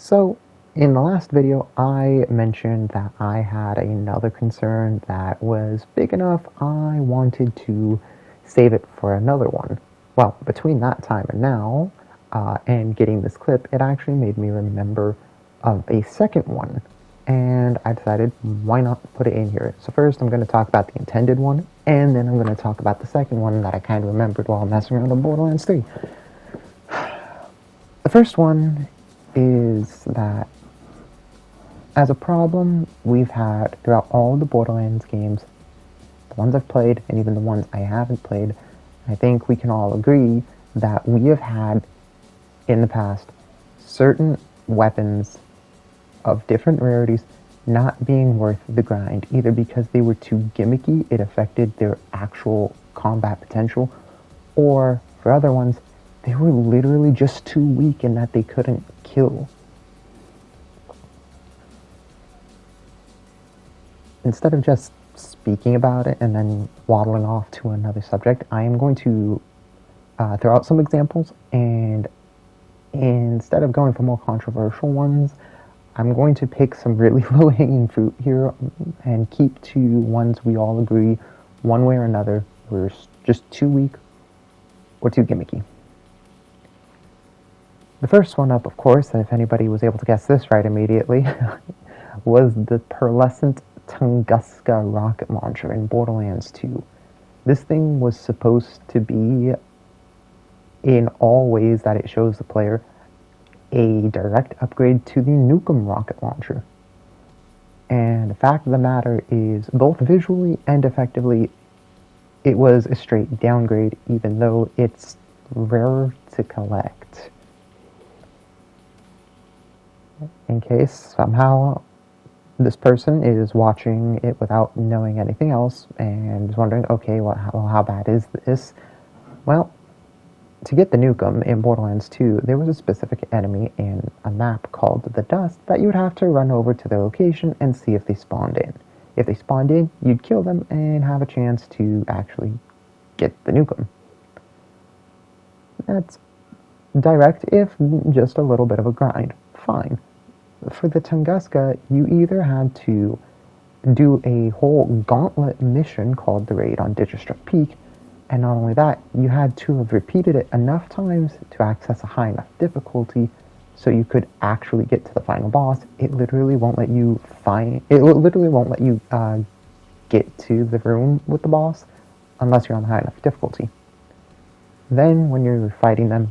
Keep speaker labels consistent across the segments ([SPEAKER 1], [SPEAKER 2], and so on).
[SPEAKER 1] So, in the last video, I mentioned that I had another concern that was big enough I wanted to save it for another one. Well, between that time and now, and getting this clip, it actually made me remember of a second one. And I decided, why not put it in here? So first, I'm going to talk about the intended one, and then I'm going to talk about the second one that I kind of remembered while messing around with Borderlands 3. The first one is that as a problem we've had throughout all the Borderlands games, the ones I've played and even the ones I haven't played, I think we can all agree that we have had in the past certain weapons of different rarities not being worth the grind, either because they were too gimmicky, it affected their actual combat potential, or for other ones, they were literally just too weak in that they couldn't kill. Instead of just speaking about it and then waddling off to another subject, I am going to throw out some examples, and instead of going for more controversial ones, I'm going to pick some really low-hanging fruit here and keep to ones we all agree, one way or another, were just too weak or too gimmicky. The first one up, of course, if anybody was able to guess this right immediately, was the pearlescent Tunguska rocket launcher in Borderlands 2. This thing was supposed to be, in all ways that it shows the player, a direct upgrade to the Nukem rocket launcher. And the fact of the matter is, both visually and effectively, it was a straight downgrade, even though it's rarer to collect. In case somehow this person is watching it without knowing anything else and is wondering, okay, well, how bad is this? Well, to get the Nukem in Borderlands 2, there was a specific enemy in a map called the Dust that you would have to run over to their location and see if they spawned in. If they spawned in, you'd kill them and have a chance to actually get the Nukem. That's direct, if just a little bit of a grind. Fine. For the Tunguska, you either had to do a whole gauntlet mission called the Raid on Digistruct Peak, and not only that, you had to have repeated it enough times to access a high enough difficulty so you could actually get to the final boss. It literally won't let you get to the room with the boss unless you're on high enough difficulty. Then, when you're fighting them,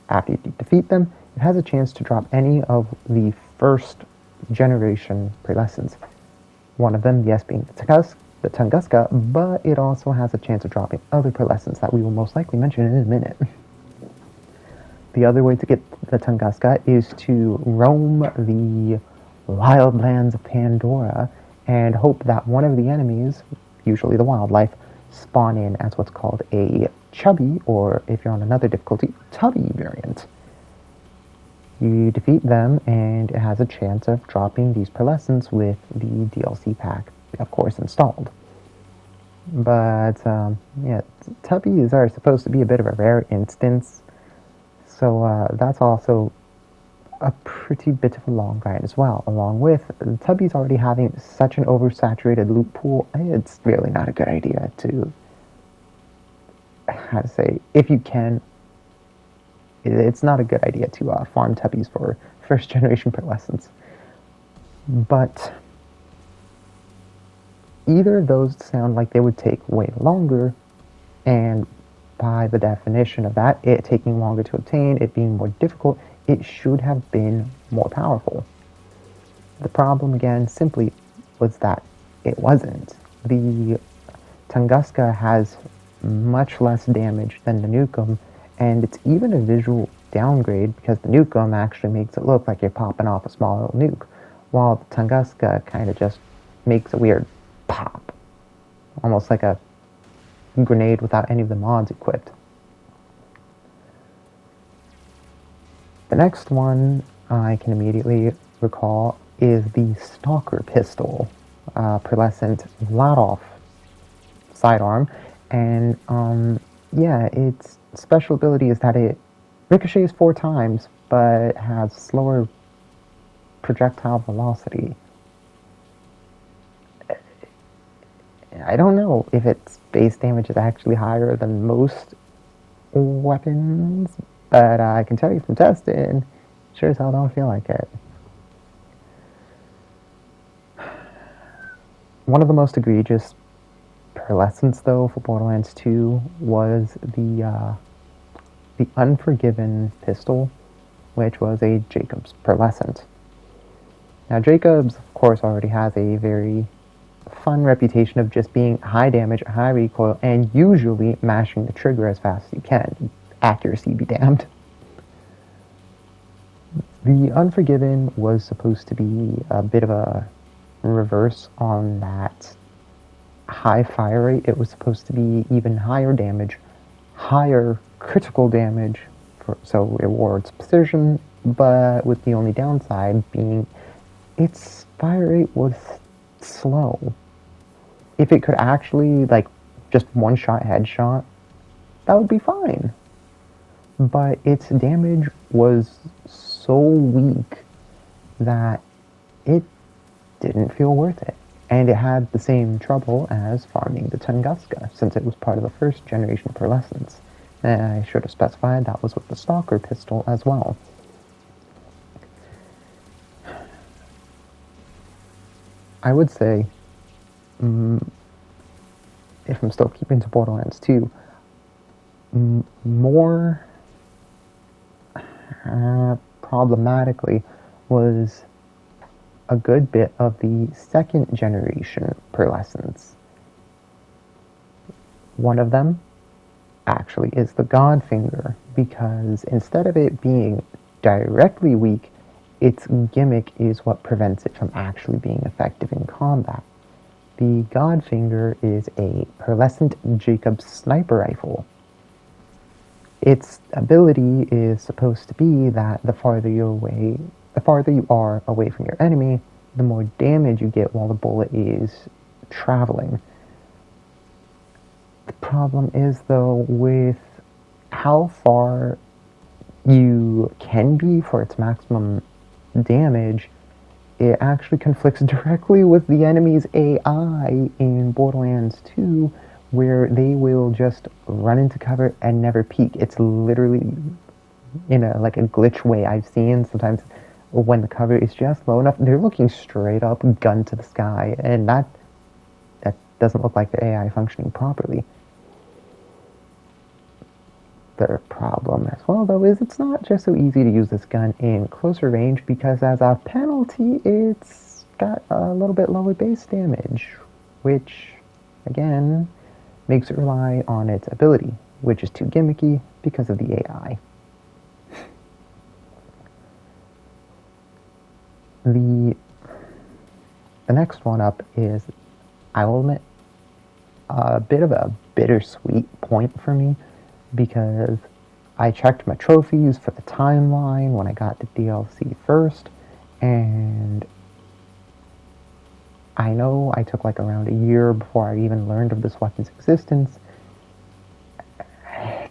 [SPEAKER 1] after you defeat them, it has a chance to drop any of the first generation pearlescents. One of them, yes, being the Tunguska, but it also has a chance of dropping other pearlescents that we will most likely mention in a minute. The other way to get the Tunguska is to roam the wildlands of Pandora and hope that one of the enemies, usually the wildlife, spawn in as what's called a chubby, or if you're on another difficulty, tubby variant. You defeat them, and it has a chance of dropping these pearlescents with the DLC pack, of course, installed. But, yeah, tubbies are supposed to be a bit of a rare instance, so that's also a pretty bit of a long grind as well. Along with tubbies already having such an oversaturated loot pool, it's really not a good idea to, how to say, if you can, it's not a good idea to farm tubbies for first generation pearlescents. But either of those sound like they would take way longer, and by the definition of that, it taking longer to obtain, it being more difficult, it should have been more powerful. The problem, again, simply was that it wasn't. The Tunguska has much less damage than the Nukem, and it's even a visual downgrade because the Nukem actually makes it look like you're popping off a small little nuke, while the Tunguska kind of just makes a weird pop, almost like a grenade without any of the mods equipped. The next one I can immediately recall is the Stalker pistol, pearlescent Vladov sidearm, and yeah, its special ability is that it ricochets 4 times, but has slower projectile velocity. I don't know if its base damage is actually higher than most weapons, but I can tell you from testing, sure as hell don't feel like it. One of the most egregious pearlescents, though, for Borderlands 2 was the Unforgiven pistol, which was a Jacobs pearlescent. Now, Jacobs, of course, already has a very fun reputation of just being high damage, high recoil, and usually mashing the trigger as fast as you can. Accuracy be damned. The Unforgiven was supposed to be a bit of a reverse on that high fire rate. It was supposed to be even higher damage, higher critical damage, so it awards precision, but with the only downside being its fire rate was slow. If it could actually, like, just one-shot headshot, that would be fine. But its damage was so weak that it didn't feel worth it. And it had the same trouble as farming the Tunguska, since it was part of the first generation of pearlescents. And I should have specified that was with the Stalker pistol as well. I would say, if I'm still keeping to Borderlands 2, more problematically was a good bit of the second generation pearlescents. One of them actually is the Godfinger, because instead of it being directly weak, its gimmick is what prevents it from actually being effective in combat. The Godfinger is a pearlescent Jacobs sniper rifle. Its ability is supposed to be that the farther you are away from your enemy, the more damage you get while the bullet is traveling. The problem is, though, with how far you can be for its maximum damage, it actually conflicts directly with the enemy's AI in Borderlands 2, where they will just run into cover and never peek. It's literally in a glitch way I've seen. Sometimes when the cover is just low enough, they're looking straight up, gun to the sky, and that doesn't look like the AI functioning properly. The problem as well, though, is it's not just so easy to use this gun in closer range, because as a penalty, it's got a little bit lower base damage, which, again, makes it rely on its ability, which is too gimmicky because of the AI. The next one up is, I will admit, a bit of a bittersweet point for me, because I checked my trophies for the timeline when I got the DLC first, and I know I took around a year before I even learned of this weapon's existence.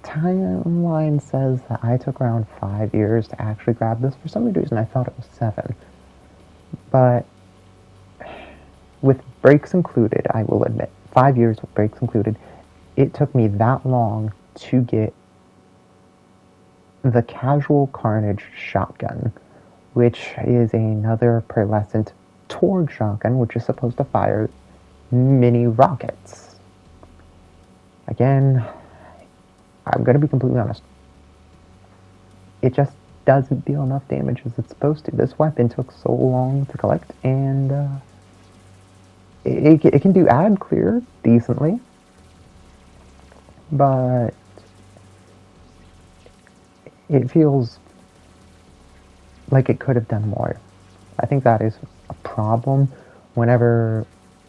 [SPEAKER 1] Timeline says that I took around 5 years to actually grab this. For some reason, I thought it was 7. But with breaks included, I will admit, 5 years with breaks included, it took me that long to get the Casual Carnage shotgun, which is another pearlescent Torg shotgun, which is supposed to fire mini rockets. Again, I'm going to be completely honest. It just doesn't deal enough damage as it's supposed to. This weapon took so long to collect, and it can do ad clear decently, but it feels like it could have done more. I think that is a problem whenever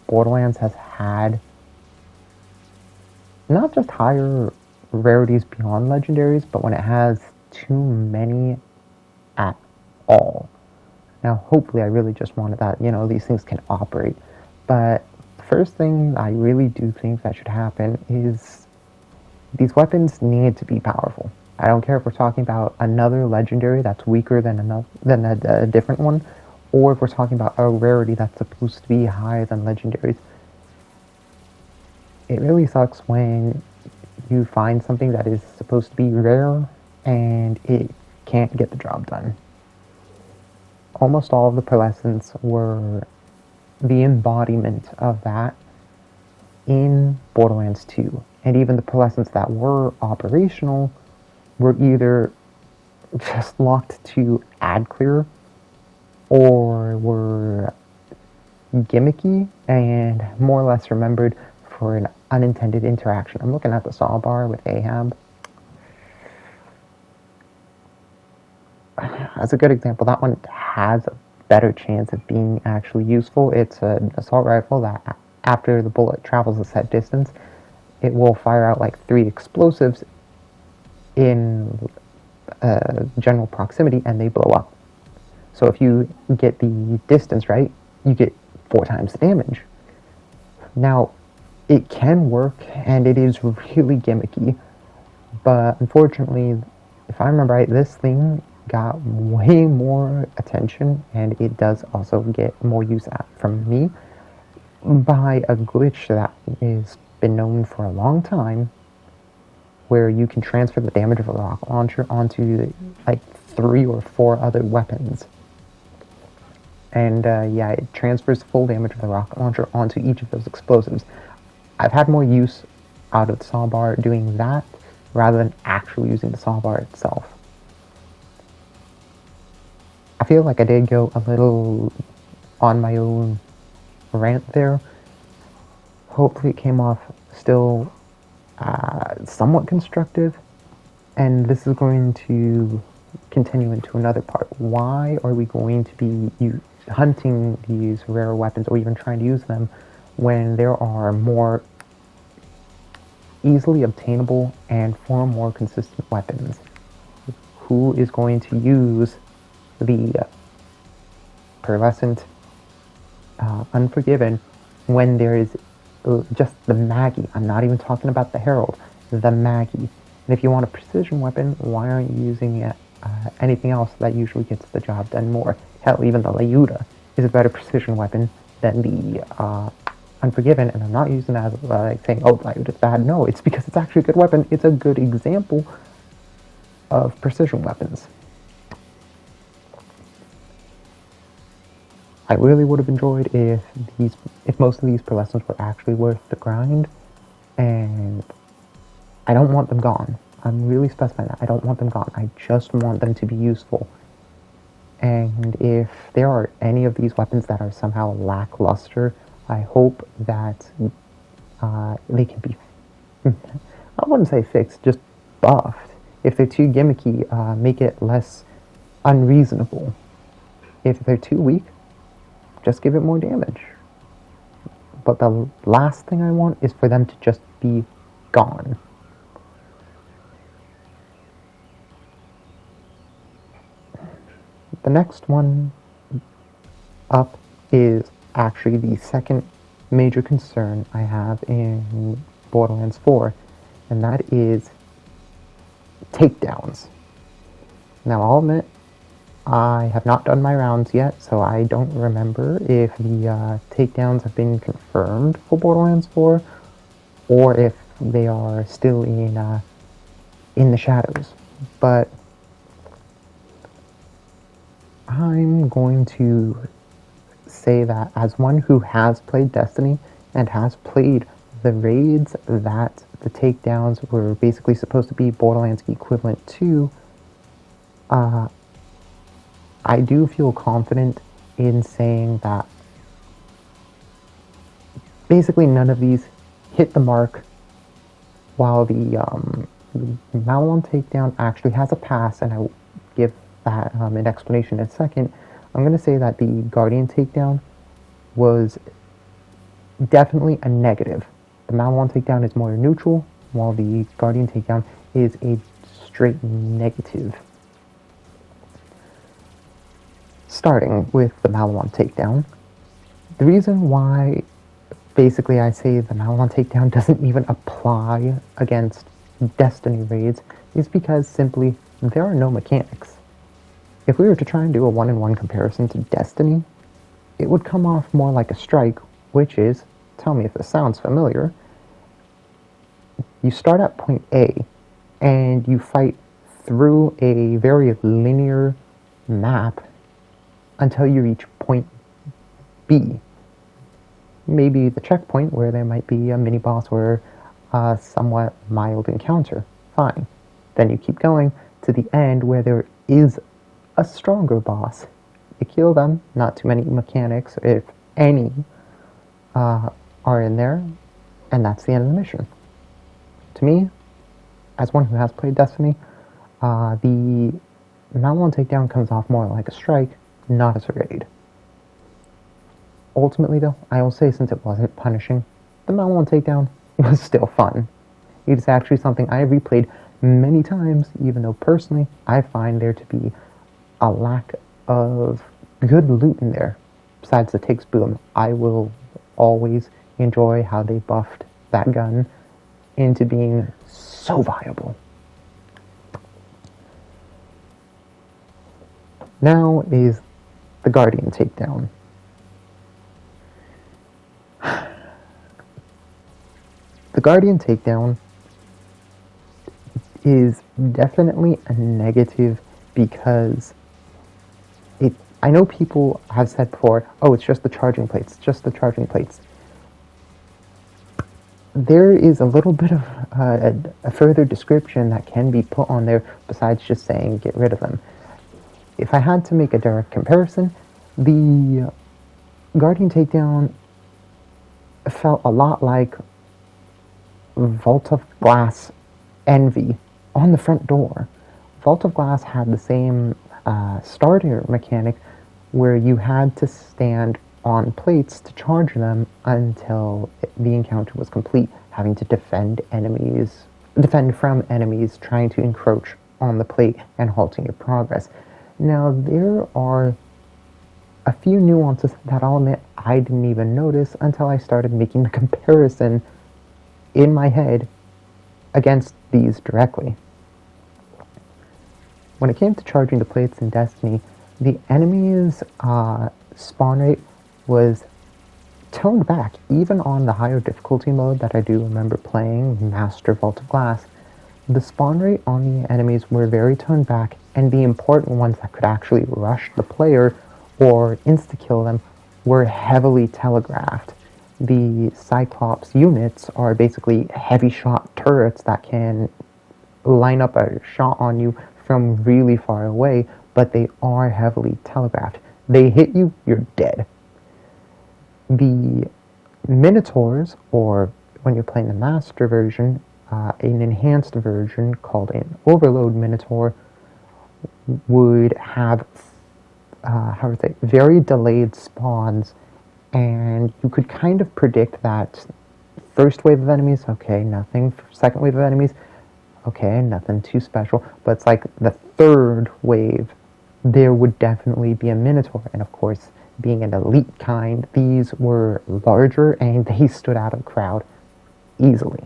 [SPEAKER 1] Borderlands has had not just higher rarities beyond legendaries, but when it has too many at all. Now, hopefully, I really just wanted that, these things can operate. But the first thing I really do think that should happen is these weapons need to be powerful. I don't care if we're talking about another legendary that's weaker than a different one, or if we're talking about a rarity that's supposed to be higher than legendaries. It really sucks when you find something that is supposed to be rare and it can't get the job done. Almost all of the pearlescents were the embodiment of that in Borderlands 2. And even the pearlescents that were operational were either just locked to ad clear or were gimmicky and more or less remembered for an unintended interaction. I'm looking at the saw bar with Ahab. As a good example, that one has a better chance of being actually useful. It's an assault rifle that after the bullet travels a set distance, it will fire out like 3 explosives in general proximity and they blow up. So if you get the distance right, you get 4 times the damage. Now, it can work and it is really gimmicky, but unfortunately, if I remember right, this thing got way more attention and it does also get more use from me by a glitch that has been known for a long time, where you can transfer the damage of a rocket launcher onto like 3 or 4 other weapons. And yeah, it transfers full damage of the rocket launcher onto each of those explosives. I've had more use out of the saw bar doing that rather than actually using the saw bar itself. I feel like I did go a little on my own rant there. Hopefully it came off still somewhat constructive, and this is going to continue into another part. Why are we going to be hunting these rare weapons or even trying to use them when there are more easily obtainable and far more consistent weapons? Who is going to use the pearlescent Unforgiven when there is just the Maggie? I'm not even talking about the Herald, the Maggie. And if you want a precision weapon, why aren't you using anything else that usually gets the job done more? Hell, even the Layuda is a better precision weapon than the Unforgiven, and I'm not using that as like saying, oh, Layuda's bad. No, it's because it's actually a good weapon. It's a good example of precision weapons. I really would have enjoyed if most of these pearlescents were actually worth the grind, and I don't want them gone. I'm really specifying that. I don't want them gone. I just want them to be useful. And if there are any of these weapons that are somehow lackluster, I hope that they can be, I wouldn't say fixed, just buffed. If they're too gimmicky, make it less unreasonable. If they're too weak, just give it more damage. But the last thing I want is for them to just be gone. The next one up is actually the second major concern I have in Borderlands 4, and that is takedowns. Now, I'll admit, I have not done my rounds yet, so I don't remember if the takedowns have been confirmed for Borderlands 4, or if they are still in the shadows. But I'm going to say that as one who has played Destiny and has played the raids that the takedowns were basically supposed to be Borderlands equivalent to, I do feel confident in saying that basically none of these hit the mark, while the Malon takedown actually has a pass, and I will give that an explanation in a second. I'm going to say that the Guardian takedown was definitely a negative. The Malon takedown is more neutral, while the Guardian takedown is a straight negative. Starting with the Malon takedown, the reason why basically I say the Malon takedown doesn't even apply against Destiny raids is because simply there are no mechanics. If we were to try and do a one-in-one comparison to Destiny, it would come off more like a strike, which is, tell me if this sounds familiar, you start at point A and you fight through a very linear map until you reach point B. Maybe the checkpoint where there might be a mini boss or a somewhat mild encounter. Fine. Then you keep going to the end where there is a stronger boss. You kill them, not too many mechanics, if any, are in there, and that's the end of the mission. To me, as one who has played Destiny, the Mount 1 takedown comes off more like a strike, not as a raid. Ultimately though, I will say since it wasn't punishing, the Mount 1 takedown was still fun. It is actually something I have replayed many times, even though personally I find there to be a lack of good loot in there. Besides the takes boom, I will always enjoy how they buffed that gun into being so viable. Now is the Guardian takedown. The Guardian takedown is definitely a negative because I know people have said before, oh, it's just the charging plates, just the charging plates. There is a little bit of a further description that can be put on there besides just saying get rid of them. If I had to make a direct comparison, the Guardian takedown felt a lot like Vault of Glass Envy on the front door. Vault of Glass had the same starter mechanic where you had to stand on plates to charge them until the encounter was complete, having to defend from enemies trying to encroach on the plate and halting your progress. Now, there are a few nuances that I'll admit I didn't even notice until I started making the comparison in my head against these directly. When it came to charging the plates in Destiny, the enemy's spawn rate was toned back, even on the higher difficulty mode that I do remember playing, Master Vault of Glass. The spawn rate on the enemies were very toned back, and the important ones that could actually rush the player or insta-kill them were heavily telegraphed. The Cyclops units are basically heavy shot turrets that can line up a shot on you from really far away, but they are heavily telegraphed. They hit you, you're dead. The Minotaurs, or when you're playing the Master version, an enhanced version called an Overload Minotaur would have very delayed spawns, and you could kind of predict that first wave of enemies, okay, nothing. Second wave of enemies, okay, nothing too special. But it's like the third wave, there would definitely be a Minotaur. And of course, being an elite kind, these were larger and they stood out of the crowd easily,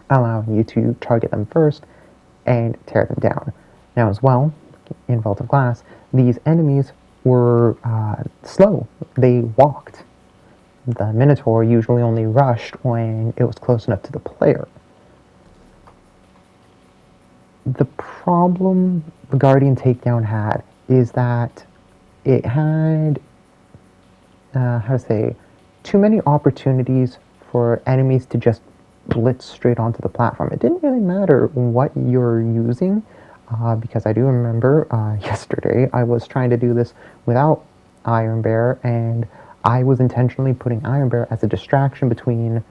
[SPEAKER 1] allowing you to target them first and tear them down. Now as well, in Vault of Glass, these enemies were slow. They walked. The Minotaur usually only rushed when it was close enough to the player. The problem the Guardian takedown had is that it had, too many opportunities for enemies to just blitz straight onto the platform. It didn't really matter what you're using, because I do remember yesterday I was trying to do this without Iron Bear, and I was intentionally putting Iron Bear as a distraction between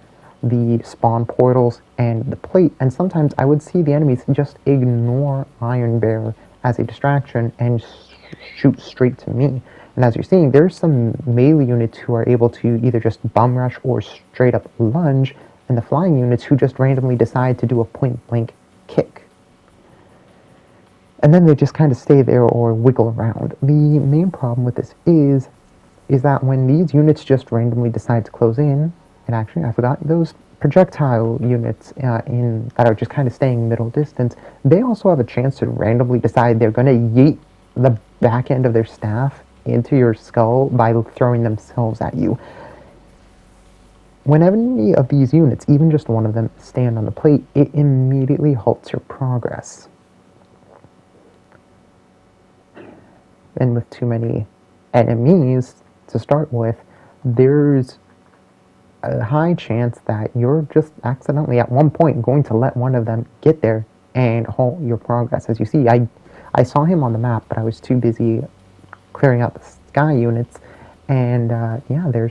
[SPEAKER 1] the spawn portals and the plate, and sometimes I would see the enemies just ignore Iron Bear as a distraction and shoot straight to me. And as you're seeing, there's some melee units who are able to either just bum rush or straight up lunge, and the flying units who just randomly decide to do a point blank kick. And then they just kind of stay there or wiggle around. The main problem with this is that when these units just randomly decide to close in, and actually I forgot, those projectile units that are just kind of staying middle distance, they also have a chance to randomly decide they're going to yeet the back end of their staff into your skull by throwing themselves at you. When any of these units, even just one of them, stand on the plate, it immediately halts your progress. And with too many enemies to start with, there's a high chance that you're just accidentally at one point going to let one of them get there and halt your progress. As you see, I saw him on the map, but I was too busy clearing out the sky units, and yeah, there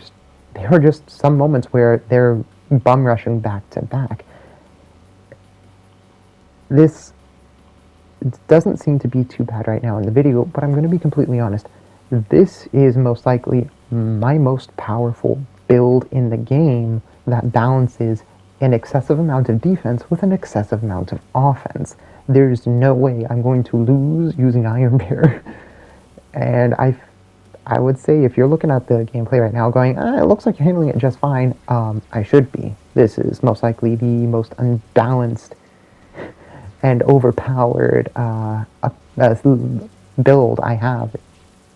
[SPEAKER 1] are just some moments where they're bum rushing back to back. This doesn't seem to be too bad right now in the video, but I'm going to be completely honest. This is most likely my most powerful build in the game that balances an excessive amount of defense with an excessive amount of offense. There's no way I'm going to lose using Iron Bear. And I would say if you're looking at the gameplay right now going, it looks like you're handling it just fine, I should be. This is most likely the most unbalanced and overpowered build I have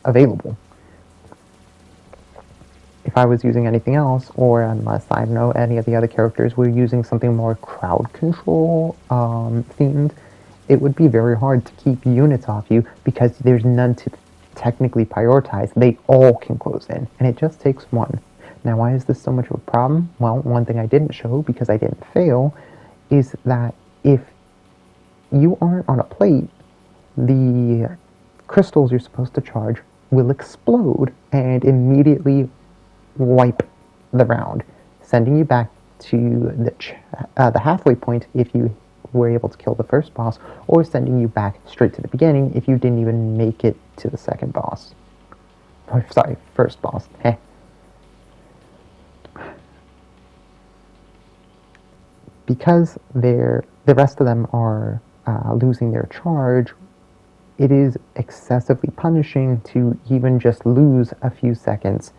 [SPEAKER 1] available. If I was using anything else, or unless I know any of the other characters were using something more crowd control themed, it would be very hard to keep units off you because there's none to technically prioritize. They all can close in, and it just takes one. Now, why is this so much of a problem? Well, one thing I didn't show because I didn't fail is that if you aren't on a plate, the crystals you're supposed to charge will explode and immediately wipe the round, sending you back to the halfway point if you were able to kill the first boss, or sending you back straight to the beginning if you didn't even make it to the second boss. Oh, sorry, first boss. Heh. Because the rest of them are losing their charge, it is excessively punishing to even just lose a few seconds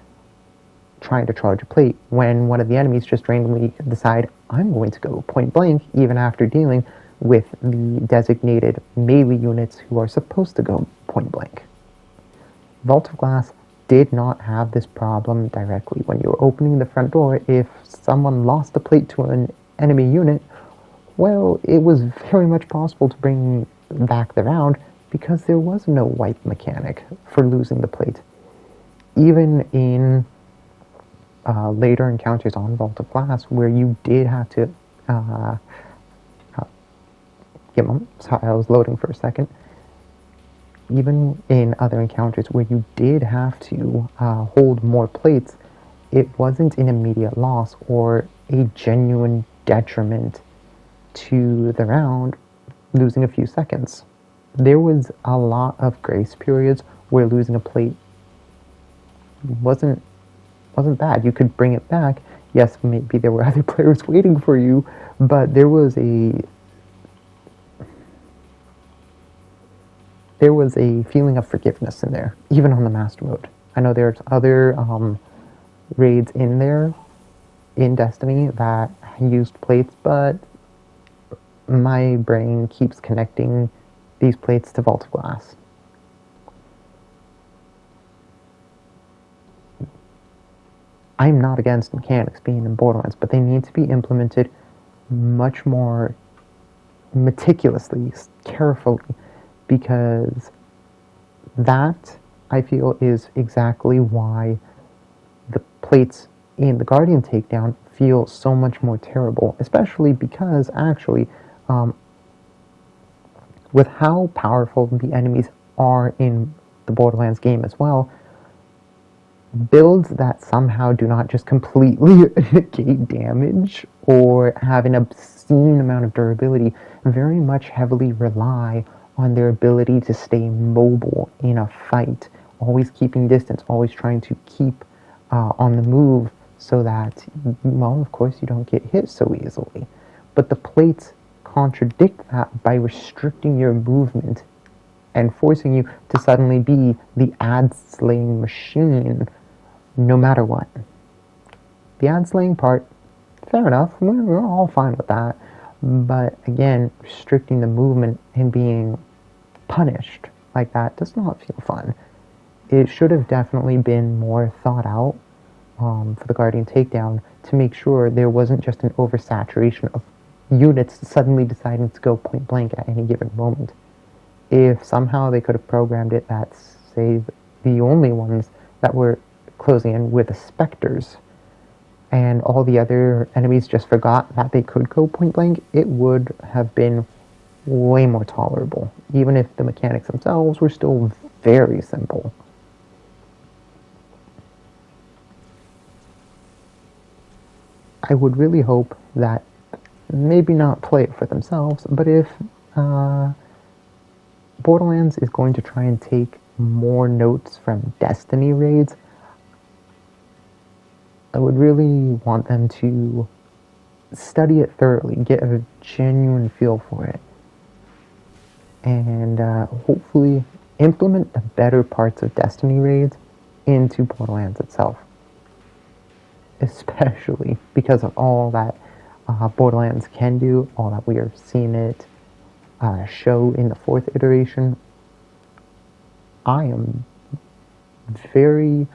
[SPEAKER 1] trying to charge a plate when one of the enemies just randomly decide, I'm going to go point blank even after dealing with the designated melee units who are supposed to go point blank. Vault of Glass did not have this problem directly. When you were opening the front door, if someone lost a plate to an enemy unit, well, it was very much possible to bring back the round because there was no wipe mechanic for losing the plate. Even in later encounters on Vault of Glass, where you did have to sorry, I was loading for a second. Even in other encounters where you did have to hold more plates, it wasn't an immediate loss or a genuine detriment to the round, losing a few seconds. There was a lot of grace periods where losing a plate wasn't bad. You could bring it back. Yes, maybe there were other players waiting for you, but there was a feeling of forgiveness in there, even on the master mode. I know there's other raids in there in Destiny that used plates, but my brain keeps connecting these plates to Vault of Glass. I'm not against mechanics being in Borderlands, but they need to be implemented much more meticulously, carefully, because that, I feel, is exactly why the plates in the Guardian takedown feel so much more terrible, especially because, actually, with how powerful the enemies are in the Borderlands game as well, builds that somehow do not just completely negate damage or have an obscene amount of durability very much heavily rely on their ability to stay mobile in a fight, always keeping distance, always trying to keep on the move so that, well, of course, you don't get hit so easily. But the plates contradict that by restricting your movement and forcing you to suddenly be the ad-slaying machine no matter what. The ad-slaying part, fair enough, we're all fine with that. But again, restricting the movement and being punished like that does not feel fun. It should have definitely been more thought out for the Guardian takedown to make sure there wasn't just an oversaturation of units suddenly deciding to go point blank at any given moment. If somehow they could have programmed it that, say, the only ones that were closing in were the Spectres, and all the other enemies just forgot that they could go point blank, it would have been way more tolerable, even if the mechanics themselves were still very simple. I would really hope that maybe not play it for themselves, but if Borderlands is going to try and take more notes from Destiny raids, I would really want them to study it thoroughly, get a genuine feel for it, and hopefully implement the better parts of Destiny raids into Borderlands itself. Especially because of all that Borderlands can do, all that we are seeing it show in the 4th iteration. I am very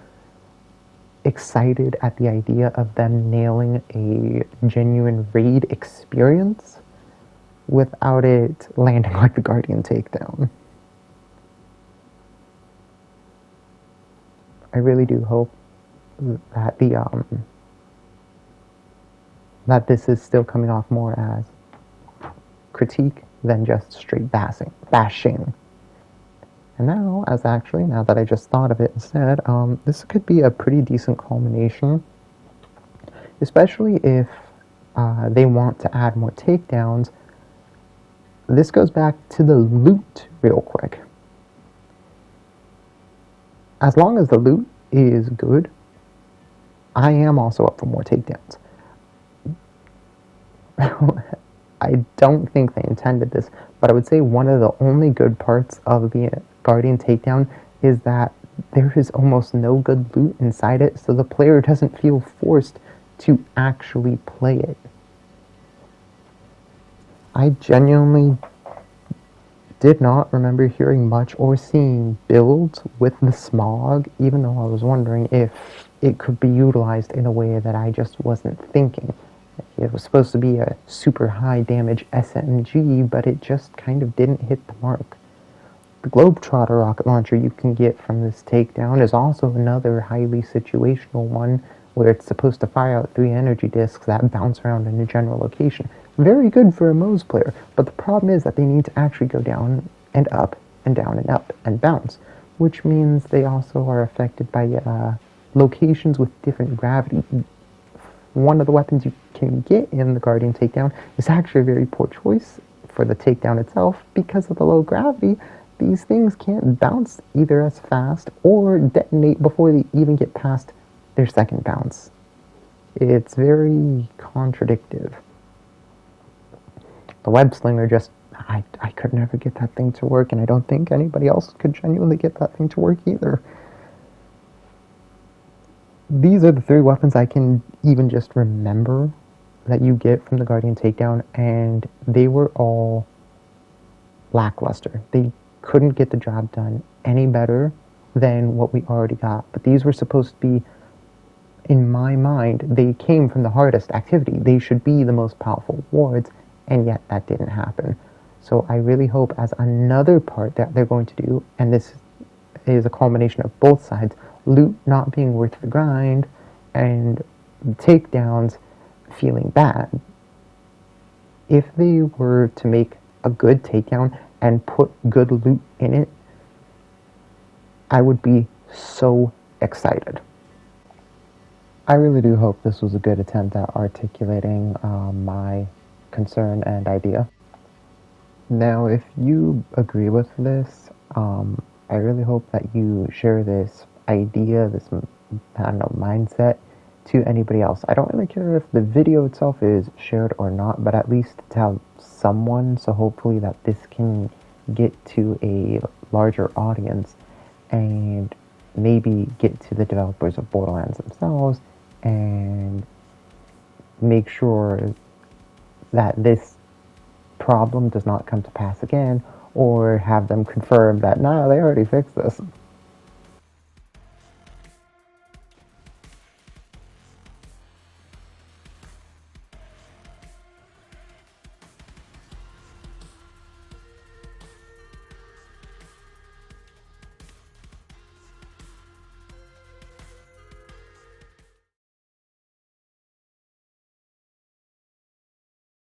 [SPEAKER 1] excited at the idea of them nailing a genuine raid experience without it landing like the Guardian takedown. I really do hope that that this is still coming off more as critique than just straight bashing. And now, now that I just thought of it instead, this could be a pretty decent culmination, especially if they want to add more takedowns. This goes back to the loot real quick. As long as the loot is good, I am also up for more takedowns. I don't think they intended this, but I would say one of the only good parts of the Guardian takedown is that there is almost no good loot inside it, so the player doesn't feel forced to actually play it. I genuinely did not remember hearing much or seeing builds with the smog, even though I was wondering if it could be utilized in a way that I just wasn't thinking. It was supposed to be a super high damage SMG, but it just kind of didn't hit the mark. The Globetrotter rocket launcher you can get from this takedown is also another highly situational one, where it's supposed to fire out 3 energy discs that bounce around in a general location. Very good for a Moze player, but the problem is that they need to actually go down and up and down and up and bounce, which means they also are affected by locations with different gravity. One of the weapons you can get in the Guardian takedown is actually a very poor choice for the takedown itself because of the low gravity. These things can't bounce either as fast or detonate before they even get past their second bounce. It's very contradictive. The web slinger just, I could never get that thing to work, and I don't think anybody else could genuinely get that thing to work either. These are the 3 weapons I can even just remember that you get from the Guardian takedown, and they were all lackluster. They couldn't get the job done any better than what we already got. But these were supposed to be, in my mind, they came from the hardest activity. They should be the most powerful wards, and yet that didn't happen. So I really hope as another part that they're going to do, and this is a culmination of both sides, loot not being worth the grind, and takedowns feeling bad. If they were to make a good takedown and put good loot in it, I would be so excited. I really do hope this was a good attempt at articulating my concern and idea. Now, if you agree with this, I really hope that you share this idea, this, I don't know, mindset to anybody else. I don't really care if the video itself is shared or not, but at least to have someone, so hopefully that this can get to a larger audience and maybe get to the developers of Borderlands themselves and make sure that this problem does not come to pass again, or have them confirm that, nah, they already fixed this.